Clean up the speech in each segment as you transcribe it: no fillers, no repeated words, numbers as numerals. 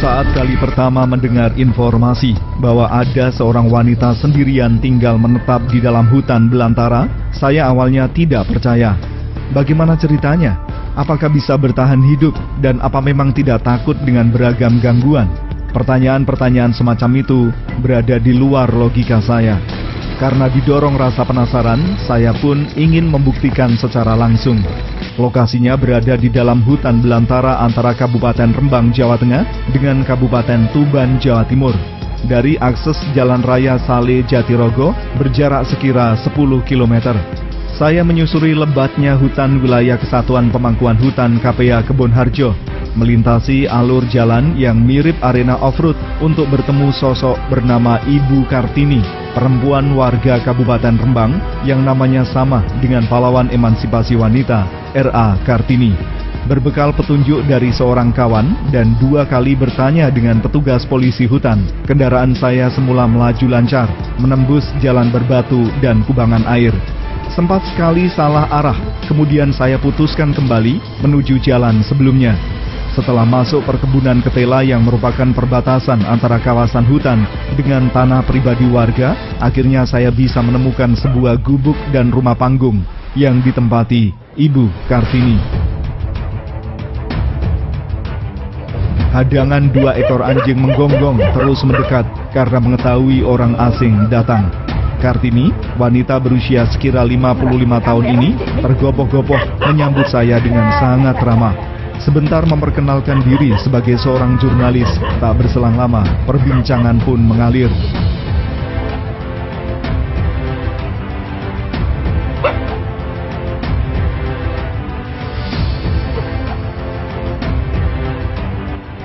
Saat kali pertama mendengar informasi bahwa ada seorang wanita sendirian tinggal menetap di dalam hutan belantara, saya awalnya tidak percaya. Bagaimana ceritanya? Apakah bisa bertahan hidup dan apa memang tidak takut dengan beragam gangguan? Pertanyaan-pertanyaan semacam itu berada di luar logika saya. Karena didorong rasa penasaran, saya pun ingin membuktikan secara langsung. Lokasinya berada di dalam hutan belantara antara Kabupaten Rembang, Jawa Tengah dengan Kabupaten Tuban, Jawa Timur. Dari akses Jalan Raya Sale Jatirogo berjarak sekira 10 km. Saya menyusuri lebatnya hutan wilayah Kesatuan Pemangkuan Hutan KPA Kebonharjo, melintasi alur jalan yang mirip arena off-road untuk bertemu sosok bernama Ibu Kartini, perempuan warga Kabupaten Rembang yang namanya sama dengan pahlawan emansipasi wanita R.A. Kartini. Berbekal petunjuk dari seorang kawan dan 2 kali bertanya dengan petugas polisi hutan, kendaraan saya semula melaju lancar, menembus jalan berbatu dan kubangan air. Sempat sekali salah arah, kemudian saya putuskan kembali menuju jalan sebelumnya. Setelah masuk perkebunan ketela yang merupakan perbatasan antara kawasan hutan dengan tanah pribadi warga, akhirnya saya bisa menemukan sebuah gubuk dan rumah panggung yang ditempati Ibu Kartini. Hadangan 2 ekor anjing menggonggong terus mendekat karena mengetahui orang asing datang. Kartini, wanita berusia sekira 55 tahun ini, tergopoh-gopoh menyambut saya dengan sangat ramah. Sebentar memperkenalkan diri sebagai seorang jurnalis, tak berselang lama, perbincangan pun mengalir.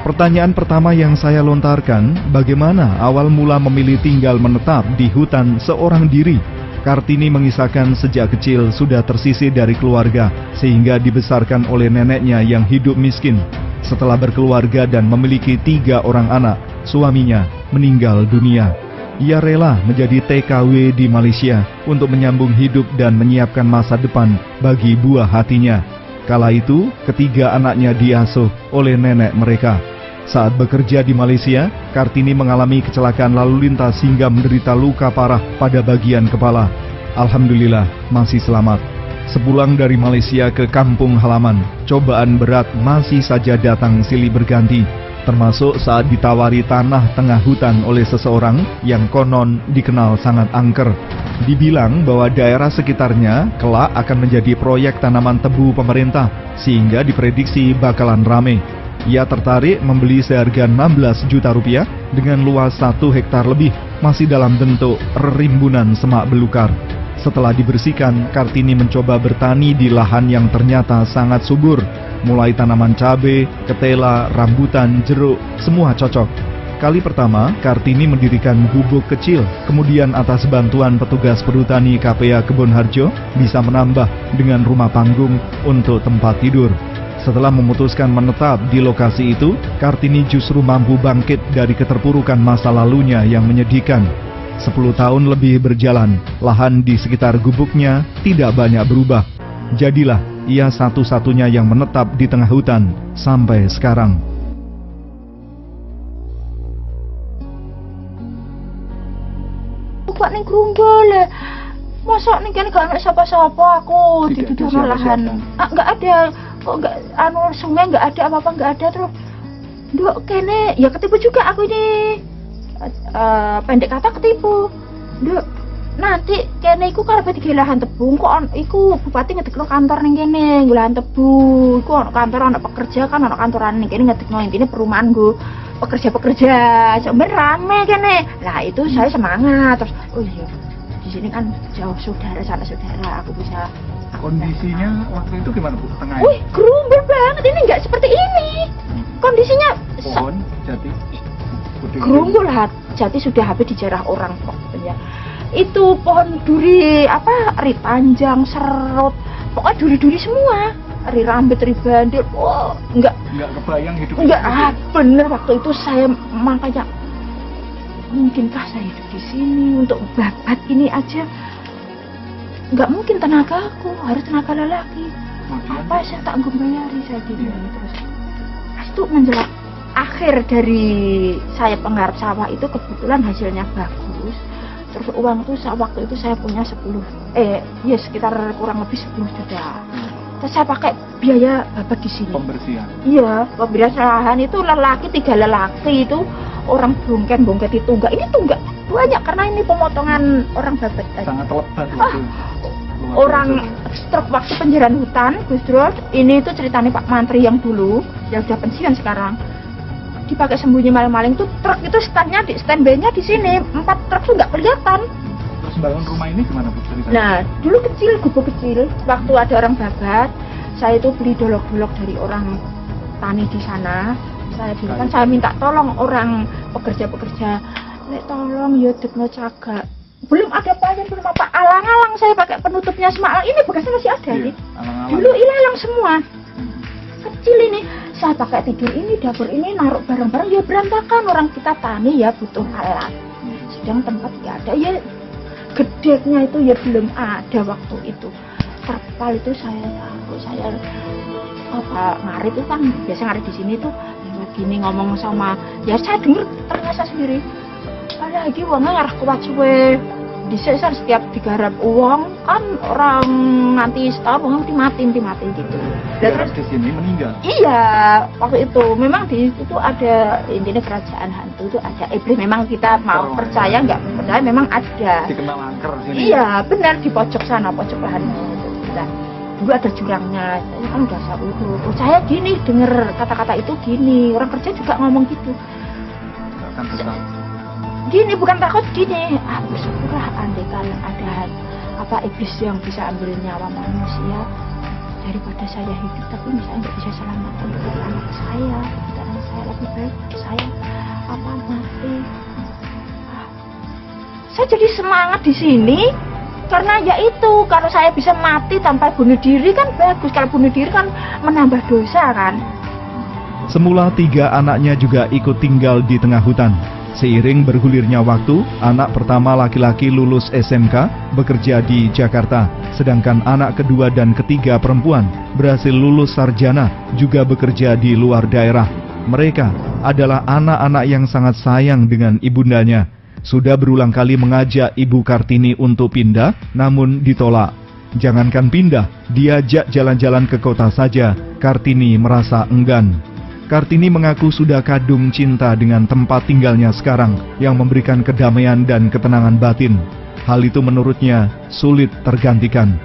Pertanyaan pertama yang saya lontarkan, bagaimana awal mula memilih tinggal menetap di hutan seorang diri? Kartini mengisahkan sejak kecil sudah tersisih dari keluarga, sehingga dibesarkan oleh neneknya yang hidup miskin. Setelah berkeluarga dan memiliki 3 orang anak, suaminya meninggal dunia. Ia rela menjadi TKW di Malaysia untuk menyambung hidup dan menyiapkan masa depan bagi buah hatinya. Kala itu, ketiga anaknya diasuh oleh nenek mereka. Saat bekerja di Malaysia, Kartini mengalami kecelakaan lalu lintas hingga menderita luka parah pada bagian kepala. Alhamdulillah, masih selamat. Sepulang dari Malaysia ke kampung halaman, cobaan berat masih saja datang silih berganti, termasuk saat ditawari tanah tengah hutan oleh seseorang yang konon dikenal sangat angker. Dibilang bahwa daerah sekitarnya kelak akan menjadi proyek tanaman tebu pemerintah, sehingga diprediksi bakalan rame. Ia tertarik membeli seharga 16 juta rupiah dengan luas 1 hektar lebih, masih dalam bentuk rimbunan semak belukar. Setelah dibersihkan, Kartini mencoba bertani di lahan yang ternyata sangat subur. Mulai tanaman cabai, ketela, rambutan, jeruk, semua cocok. Kali pertama, Kartini mendirikan gubuk kecil, kemudian atas bantuan petugas perhutani KPA Kebonharjo bisa menambah dengan rumah panggung untuk tempat tidur. Setelah memutuskan menetap di lokasi itu, Kartini justru mampu bangkit dari keterpurukan masa lalunya yang menyedihkan. 10 tahun lebih berjalan, lahan di sekitar gubuknya tidak banyak berubah. Jadilah ia satu-satunya yang menetap di tengah hutan sampai sekarang. Pak ning grumbul. Masa nih kan gak ada siapa-siapa aku di dalam lahan. Nggak ada. Kok nggak sungai nggak ada apa-apa nggak ada terus. Nduk kene ya ketipu juga aku ini. Pendek kata ketipu. Nduk nanti kene iku karepe di lahan tebu kok iku bupati ngedekno kantor ning kene lahan tebu. Iku ono kantor ono pekerja kan ono kantoran ning kene ngedekno intine perumahan nggo pekerja-pekerja. Sebenarnya rame kene. Lah itu saya semangat terus oh iya di sini kan jauh saudara sana saudara aku bisa. Kondisinya waktu itu gimana Bu? Tengah? Wih, gerumbul banget. Ini nggak seperti ini. Kondisinya pohon jati. Gerumbul lah. Jati sudah habis dijarah orang kok. Ya. Itu pohon duri ri panjang, serut. Pokoknya duri-duri semua. Ri rambut, ri bandil. Oh, nggak kebayang hidup. Nggak, bener waktu itu saya makanya mungkinkah saya hidup di sini untuk babat ini aja. Nggak mungkin tenagaku, harus tenaga lelaki. Apa saya tak bayari saya gini terus. Pas itu menjelang akhir dari saya penggarap sawah itu kebetulan hasilnya bagus. Terus uang itu waktu itu saya punya sekitar kurang lebih 10 juta. Terus saya pakai biaya babat di sini. Pembersihan. Iya, pembersihan lahan itu 3 lelaki itu orang bongket itu tunggak. Ini tunggak banyak karena ini pemotongan orang babat tadi. Sangat lebat itu. Orang stroke waktu penjarahan hutan, Gus Dur. Ini itu ceritanya Pak Mantri yang dulu, yang sudah pensiun sekarang. Dipakai sembunyi maling-maling tuh truk itu standby-nya di sini 4 truk tuh nggak kelihatan. Terus bangun rumah ini gimana Bu ceritanya? Nah dulu gubuk kecil waktu ada orang babat, saya itu beli dolok-dolok dari orang tani di sana. Saya minta tolong orang pekerja, nek tolong ya depno cagak. Belum ada pasien, belum apa, alang-alang saya pakai penutupnya semak. Ini bekasnya masih ada nih. Dulu ilalang semua. Kecil ini, saya pakai tidur ini, dapur ini, naruh barang-barang ya berantakan. Orang kita tani ya butuh alat. Sedang tempat nggak ada ya, gedeknya itu ya belum ada waktu itu. Terpal itu saya ngarit itu kan biasa ngarit di sini tuh lewat gini ngomong sama, ya saya denger ternyata sendiri. Apalagi uangnya ngarah kuat suwe. Dhisik setiap digarap uang kan orang nanti setahun uang mati gitu. Dan terus di sini meninggal. Iya, waktu itu memang di situ ada intinya kerajaan hantu itu ada iblis. Memang kita mau percaya nggak percaya memang ada. Dikenal angker sini. Iya, benar di pojok sana, pojok lahan itu. Nah, dulu ada jurangnya. Saya kan udah saya gini denger kata-kata itu gini. Orang kerja juga ngomong gitu. Akan tetap. Gini bukan takut gini, bersyukurlah andai kalau ada iblis yang bisa ambil nyawa manusia daripada saya hidup tapi misalnya nggak bisa selamatkan anak saya lebih baik saya mati. Saya jadi semangat di sini karena ya itu kalau saya bisa mati tanpa bunuh diri kan bagus, kalau bunuh diri kan menambah dosa kan. Semula 3 anaknya juga ikut tinggal di tengah hutan. Seiring bergulirnya waktu, anak pertama laki-laki lulus SMK, bekerja di Jakarta, sedangkan anak kedua dan ketiga perempuan berhasil lulus sarjana, juga bekerja di luar daerah. Mereka adalah anak-anak yang sangat sayang dengan ibundanya. Sudah berulang kali mengajak Ibu Kartini untuk pindah, namun ditolak. Jangankan pindah, diajak jalan-jalan ke kota saja, Kartini merasa enggan. Kartini mengaku sudah kadung cinta dengan tempat tinggalnya sekarang yang memberikan kedamaian dan ketenangan batin. Hal itu menurutnya sulit tergantikan.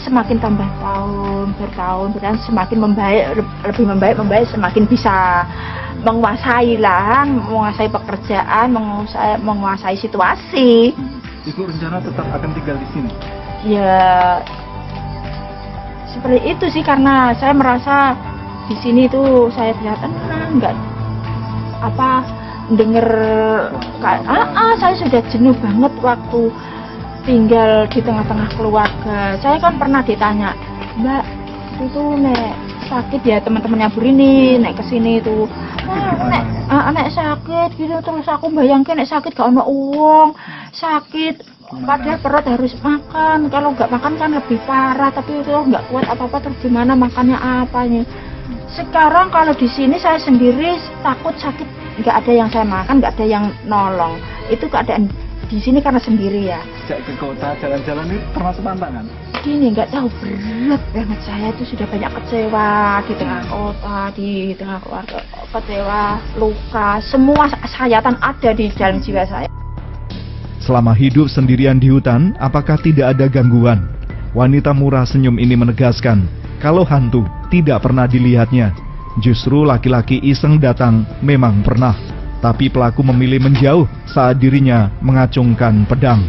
Semakin tambah bertahun semakin lebih membaik, semakin bisa menguasai lahan, menguasai pekerjaan, menguasai situasi. Ibu rencana tetap akan tinggal di sini? Ya seperti itu sih, karena saya merasa di sini tuh saya bisa tenang, nggak denger saya sudah jenuh banget waktu tinggal di tengah-tengah keluarga. Saya kan pernah ditanya, Mbak, itu nek sakit ya teman-temannya Bu Rini, nek kesini itu, nek sakit gitu, terus aku bayangin nek sakit gak ono uang, sakit, padahal perut harus makan, kalau nggak makan kan lebih parah, tapi itu nggak kuat apa-apa, terus gimana makannya apanya. Sekarang kalau di sini saya sendiri takut sakit, nggak ada yang saya makan, nggak ada yang nolong, itu keadaan di sini karena sendiri ya. Sejak ke kota jalan-jalan itu termasuk tantangan. Gini nggak tahu, berat banget, saya itu sudah banyak kecewa di tengah kota, di tengah keluarga, kecewa, luka, semua sayatan ada di dalam jiwa saya. Selama hidup sendirian di hutan, apakah tidak ada gangguan? Wanita murah senyum ini menegaskan, kalau hantu tidak pernah dilihatnya. Justru laki-laki iseng datang memang pernah. Tapi pelaku memilih menjauh saat dirinya mengacungkan pedang.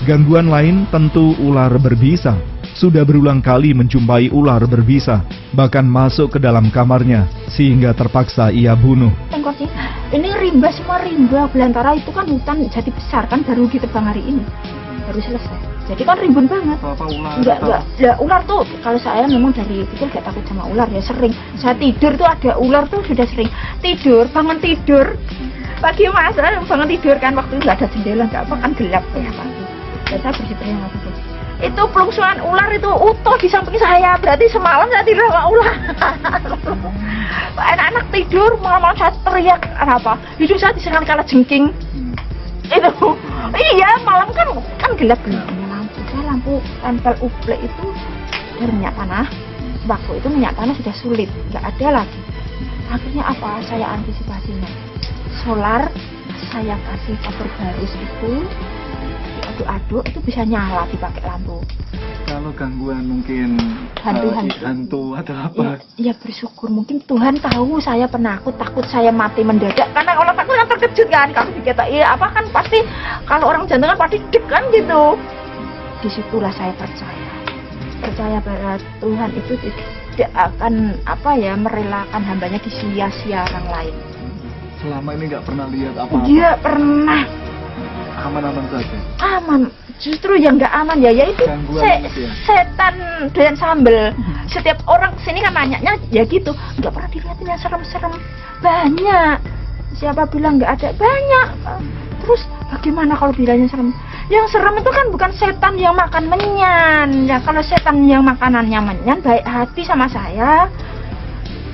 Gangguan lain tentu ular berbisa. Sudah berulang kali menjumpai ular berbisa, bahkan masuk ke dalam kamarnya, sehingga terpaksa ia bunuh. Tengkoknya, ini rimba, semua rimba belantara itu kan hutan jadi besar kan, baru ditebang hari ini, baru selesai. Jadi kan rimbun banget. Apa ular? Enggak. Ya, ular tuh, kalau saya memang dari kecil gak takut sama ular ya, sering. Saya tidur tuh ada ular tuh sudah sering. Bangun tidur. Pagi mas, bangun tidur kan, waktu itu gak ada jendela, gak apa, kan gelap ya pagi. Dan saya bersih-bersih sama tidur. Itu pelungsungan ular itu utuh di samping saya, berarti semalam saya tidur sama ular. Anak-anak tidur, malam-malam saya teriak, apa? Hidup saya diserang kala jengking. Itu, iya malam kan gelap-gelap. Lampu tempel uple itu dari minyak tanah. Waktu itu minyak tanah sudah sulit, nggak ada lagi. Akhirnya apa? Saya antisipasinya. Solar saya kasih cover barus itu diaduk-aduk, itu bisa nyala dipakai lampu. Kalau gangguan mungkin hantu atau apa? Ya bersyukur, mungkin Tuhan tahu saya penakut, takut saya mati mendadak. Karena kalau takut kan terkejut kan, kalau dikata iya apa kan pasti kalau orang jantung kan pasti deg kan gitu. Disitulah saya percaya bahwa Tuhan itu tidak akan merelakan hambanya disia-sia orang lain. Selama ini nggak pernah lihat apa-apa? Dia pernah. Aman-aman saja? Aman, justru yang nggak aman ya itu setan doyan sambel. Setiap orang kesini kan nanyanya ya gitu, nggak pernah dilihatin yang serem-serem. Banyak, siapa bilang nggak ada? Banyak. Terus bagaimana kalau bilangnya serem? Yang serem itu kan bukan setan yang makan menyan. Ya kalau setan yang makanannya menyan baik hati sama saya.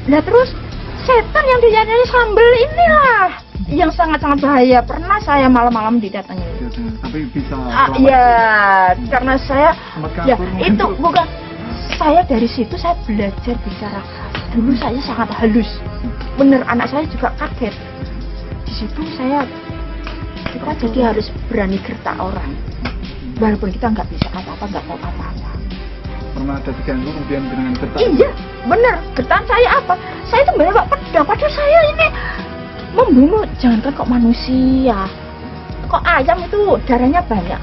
Nah terus setan yang dijanjikan sambel inilah yang sangat-sangat bahaya. Pernah saya malam-malam didatangi. Tapi bisa. Ya karena saya ya itu bukan saya dari situ saya belajar bicara. Dulu saya sangat halus. Bener anak saya juga kaget. Di situ kita jadi harus berani gertak orang, walaupun kita nggak bisa apa-apa, nggak tahu apa-apa. Pernah ada diganggu kemudian dengan gertak? Iya, bener. Gertakan saya apa? Saya itu bawa pedang, padahal saya ini membunuh. Jangankan kok manusia, kok ayam itu darahnya banyak.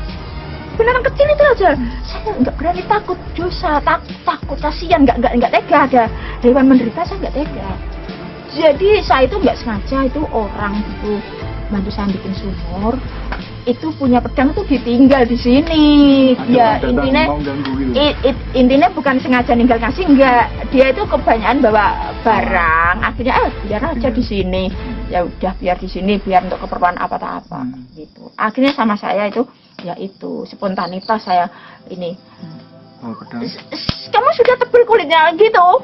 Beneran kecil itu aja. Saya nggak berani, takut dosa, takut kasihan, nggak tega ada hewan menderita, saya nggak tega. Jadi saya itu nggak sengaja, itu orang itu bantu saya bikin sumur, itu punya pedang tuh ditinggal di sini. Ya intinya bukan sengaja ninggal ngasih, enggak. Dia itu kebanyakan bawa barang, akhirnya biar aja di sini. Ya udah biar di sini, biar untuk keperluan apa gitu. Akhirnya sama saya itu, ya itu spontanitas saya ini. Oh, pedang. Kamu sudah tebal kulitnya gitu.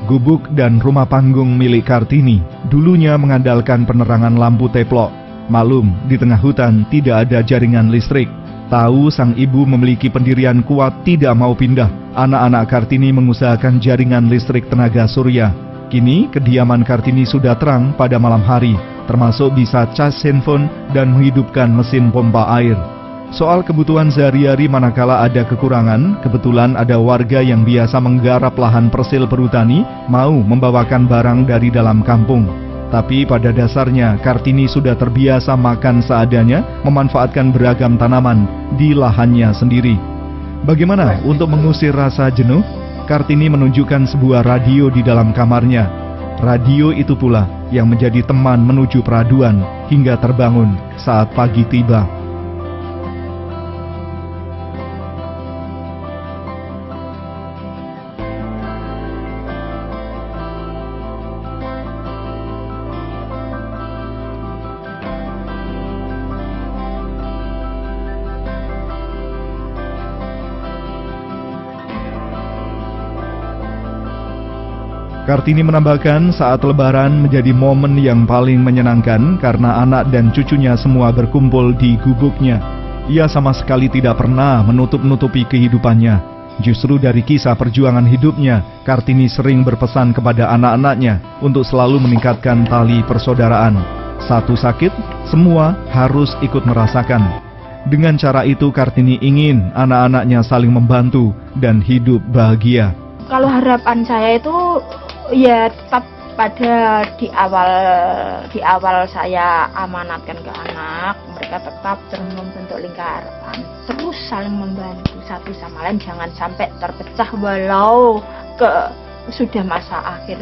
Gubuk dan rumah panggung milik Kartini dulunya mengandalkan penerangan lampu teplok. Maklum, di tengah hutan tidak ada jaringan listrik. Tahu sang ibu memiliki pendirian kuat tidak mau pindah, anak-anak Kartini mengusahakan jaringan listrik tenaga surya. Kini kediaman Kartini sudah terang pada malam hari, termasuk bisa cas handphone dan menghidupkan mesin pompa air. Soal kebutuhan sehari-hari manakala ada kekurangan, kebetulan ada warga yang biasa menggarap lahan persil perhutani mau membawakan barang dari dalam kampung. Tapi pada dasarnya Kartini sudah terbiasa makan seadanya, memanfaatkan beragam tanaman di lahannya sendiri. Bagaimana untuk mengusir rasa jenuh? Kartini menunjukkan sebuah radio di dalam kamarnya. Radio itu pula yang menjadi teman menuju peraduan hingga terbangun saat pagi tiba. Kartini menambahkan saat lebaran menjadi momen yang paling menyenangkan karena anak dan cucunya semua berkumpul di gubuknya. Ia sama sekali tidak pernah menutup-nutupi kehidupannya. Justru dari kisah perjuangan hidupnya, Kartini sering berpesan kepada anak-anaknya untuk selalu meningkatkan tali persaudaraan. Satu sakit, semua harus ikut merasakan. Dengan cara itu Kartini ingin anak-anaknya saling membantu dan hidup bahagia. Kalau harapan saya itu ya tetap pada di awal saya amanatkan ke anak, mereka tetap terus membentuk lingkaran, terus saling membantu satu sama lain, jangan sampai terpecah walau sudah masa akhir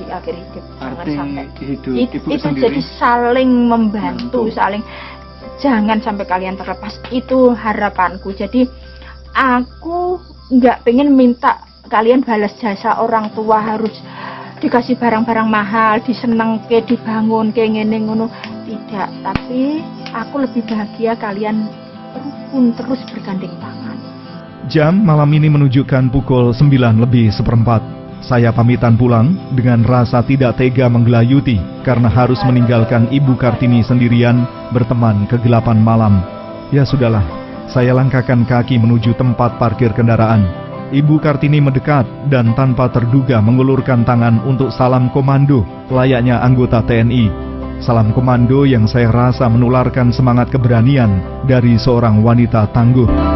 di akhir hidup. Jangan sampai hidup ibu itu sendiri jadi saling membantu, saling, jangan sampai kalian terlepas, itu harapanku. Jadi aku nggak pengen minta kalian balas jasa orang tua harus dikasih barang-barang mahal, disenengke, dibangun kayak ngene ngono, tidak. Tapi aku lebih bahagia kalian rukun terus bergandeng tangan. Jam malam ini menunjukkan pukul 9:04. Saya pamitan pulang dengan rasa tidak tega menggelayuti karena harus meninggalkan Ibu Kartini sendirian berteman kegelapan malam. Ya sudahlah, saya langkahkan kaki menuju tempat parkir kendaraan. Ibu Kartini mendekat dan tanpa terduga mengulurkan tangan untuk salam komando layaknya anggota TNI. Salam komando yang saya rasa menularkan semangat keberanian dari seorang wanita tangguh.